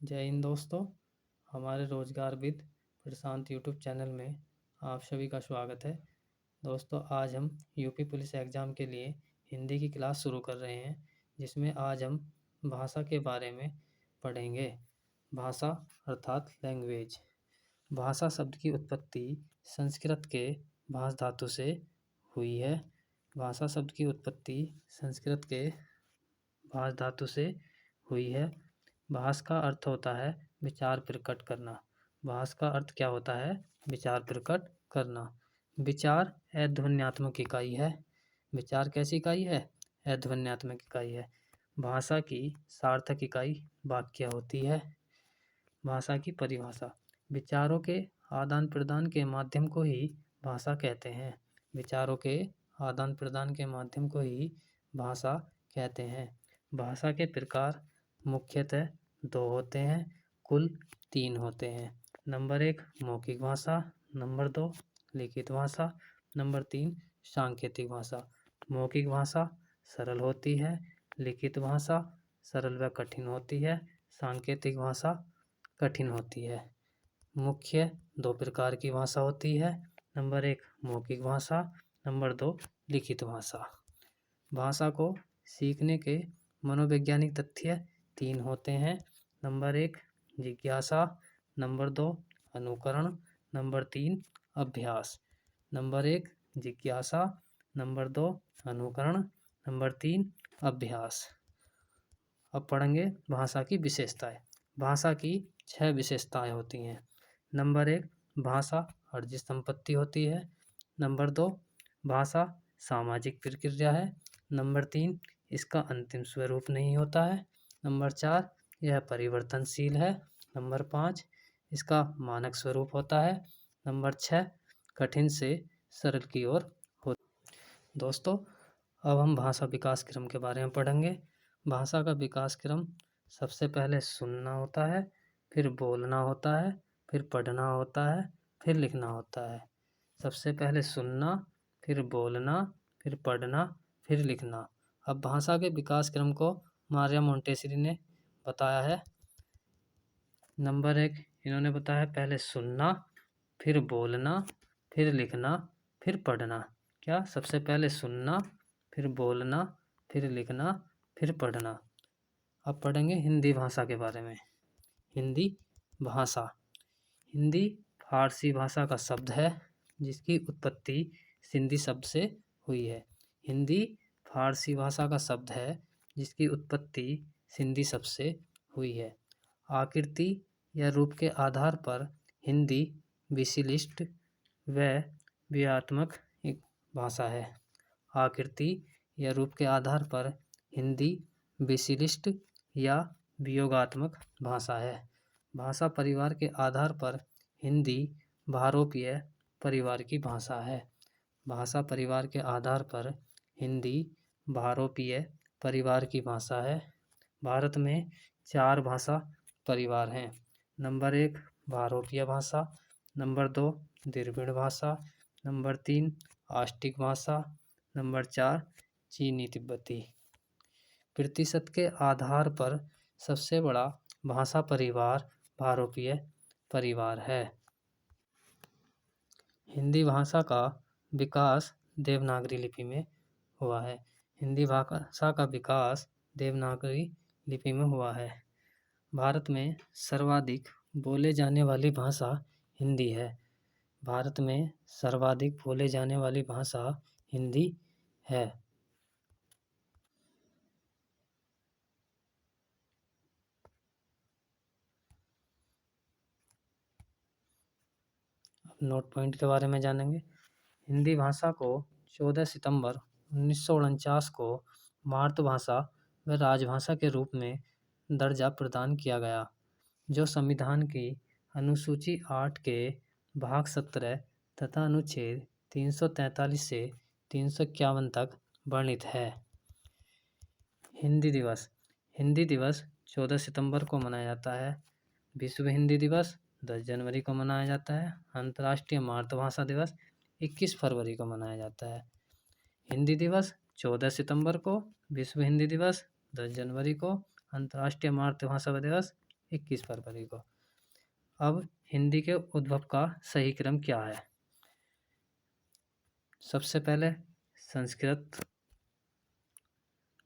जय हिंद दोस्तों। हमारे रोजगार विद प्रशांत यूट्यूब चैनल में आप सभी का स्वागत है। दोस्तों, आज हम यूपी पुलिस एग्ज़ाम के लिए हिंदी की क्लास शुरू कर रहे हैं, जिसमें आज हम भाषा के बारे में पढ़ेंगे। भाषा अर्थात लैंग्वेज। भाषा शब्द की उत्पत्ति संस्कृत के भाष धातु से हुई है। भाषा शब्द की उत्पत्ति संस्कृत के भाष धातु से हुई है। भाष का अर्थ होता है विचार प्रकट करना। भाष का अर्थ क्या होता है? विचार प्रकट करना। विचार अध्वन्यात्मक इकाई है। विचार कैसी इकाई है? अध्वन्यात्मक इकाई है। भाषा की सार्थक इकाई वाक्य होती है। भाषा की परिभाषा। विचारों के आदान प्रदान के माध्यम को ही भाषा कहते हैं। विचारों के आदान प्रदान के माध्यम को ही भाषा कहते हैं। भाषा के प्रकार मुख्यतः 2 होते हैं, कुल 3 होते हैं। नंबर 1 मौखिक भाषा, नंबर 2 लिखित भाषा, नंबर 3 सांकेतिक भाषा। मौखिक भाषा सरल होती है, लिखित भाषा सरल व कठिन होती है, सांकेतिक भाषा कठिन होती है। मुख्य 2 प्रकार की भाषा होती है। नंबर 1 मौखिक भाषा, नंबर 2 लिखित भाषा। भाषा को सीखने के मनोवैज्ञानिक तथ्य 3 होते हैं। नंबर 1 जिज्ञासा, नंबर 2 अनुकरण, नंबर 3 अभ्यास। नंबर 1 जिज्ञासा, नंबर 2 अनुकरण, नंबर 3 अभ्यास। अब पढ़ेंगे भाषा की विशेषताएं। भाषा की 6 विशेषताएं होती हैं। नंबर 1 भाषा अर्जित संपत्ति होती है। नंबर 2 भाषा सामाजिक प्रक्रिया है। नंबर 3 इसका अंतिम स्वरूप नहीं होता है। नंबर 4 यह परिवर्तनशील है। नंबर 5 इसका मानक स्वरूप होता है। नंबर 6 कठिन से सरल की ओर होता है। दोस्तों, अब हम भाषा विकास क्रम के बारे में पढ़ेंगे। भाषा का विकास क्रम सबसे पहले सुनना होता है, फिर बोलना होता है, फिर पढ़ना होता है, फिर लिखना होता है। सबसे पहले सुनना, फिर बोलना, फिर पढ़ना, फिर लिखना। अब भाषा के विकास क्रम को मारिया मोंटेसरी ने बताया है। नंबर 1 इन्होंने बताया पहले सुनना, फिर बोलना, फिर लिखना, फिर पढ़ना। क्या? सबसे पहले सुनना, फिर बोलना, फिर लिखना, फिर पढ़ना। अब पढ़ेंगे हिंदी भाषा के बारे में। हिंदी भाषा। हिंदी फारसी भाषा का शब्द है, जिसकी उत्पत्ति सिंधी शब्द से हुई है। हिंदी फारसी भाषा का शब्द है, जिसकी उत्पत्ति सिंधी शब्द से हुई है। आकृति या रूप के आधार पर हिंदी विशिष्ट व व्यूहात्मक एक भाषा है। आकृति या रूप के आधार पर हिंदी विशिष्ट या वियोगात्मक भाषा है। भाषा परिवार के आधार पर हिंदी भारोपीय परिवार की भाषा है। भाषा परिवार के आधार पर हिंदी भारोपीय परिवार की भाषा है। भारत में 4 भाषा परिवार हैं। नंबर 1 भारोपीय भाषा, नंबर 2 द्रविड़ भाषा, नंबर 3 आस्टिक भाषा, नंबर 4 चीनी तिब्बती। प्रतिशत के आधार पर सबसे बड़ा भाषा परिवार भारोपीय परिवार है। हिंदी भाषा का विकास देवनागरी लिपि में हुआ है। हिंदी भाषा का विकास देवनागरी लिपि में हुआ है। भारत में सर्वाधिक बोले जाने वाली भाषा हिंदी है। भारत में सर्वाधिक बोले जाने वाली भाषा हिंदी है। नोट पॉइंट के बारे में जानेंगे। हिंदी भाषा को 14 सितंबर 1949 को मातृभाषा व राजभाषा के रूप में दर्जा प्रदान किया गया, जो संविधान की अनुसूची 8 के भाग 17 तथा अनुच्छेद 343 से 351 तक वर्णित है। हिंदी दिवस। हिंदी दिवस 14 सितंबर को मनाया जाता है। विश्व हिंदी दिवस 10 जनवरी को मनाया जाता है। अंतर्राष्ट्रीय मातृभाषा दिवस 21 फरवरी को मनाया जाता है। हिंदी दिवस 14 सितंबर को, विश्व हिंदी दिवस 10 जनवरी को, अंतर्राष्ट्रीय मातृभाषा दिवस 21 फरवरी को। अब हिंदी के उद्भव का सही क्रम क्या है? सबसे पहले संस्कृत,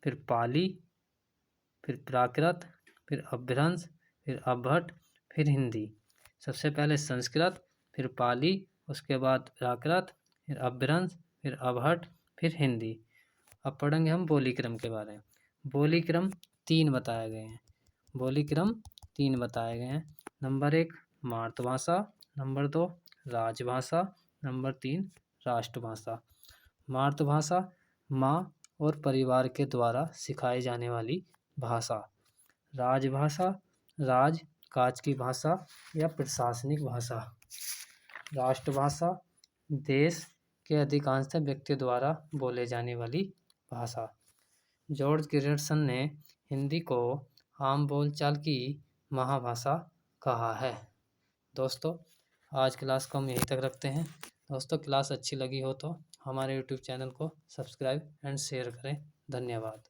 फिर पाली, फिर प्राकृत, फिर अपभ्रंश, फिर अपभट्ट, फिर हिंदी। सबसे पहले संस्कृत, फिर पाली, उसके बाद प्राकृत, फिर अपभ्रंश, फिर अपभट्ट, फिर हिंदी। अब पढ़ेंगे हम बोली क्रम के बारे में। बोली क्रम 3 बताए गए हैं। बोली क्रम 3 बताए गए हैं। नंबर 1 मातृभाषा, नंबर 2 राजभाषा, नंबर 3 राष्ट्रभाषा। मातृभाषा माँ और परिवार के द्वारा सिखाई जाने वाली भाषा। राजभाषा राज काज की भाषा या प्रशासनिक भाषा। राष्ट्रभाषा देश के अधिकांश व्यक्ति द्वारा बोले जाने वाली भाषा। जॉर्ज ग्रियर्सन ने हिंदी को आम बोलचाल की महाभाषा कहा है। दोस्तों, आज क्लास को हम यहीं तक रखते हैं। दोस्तों, क्लास अच्छी लगी हो तो हमारे YouTube चैनल को सब्सक्राइब एंड शेयर करें। धन्यवाद।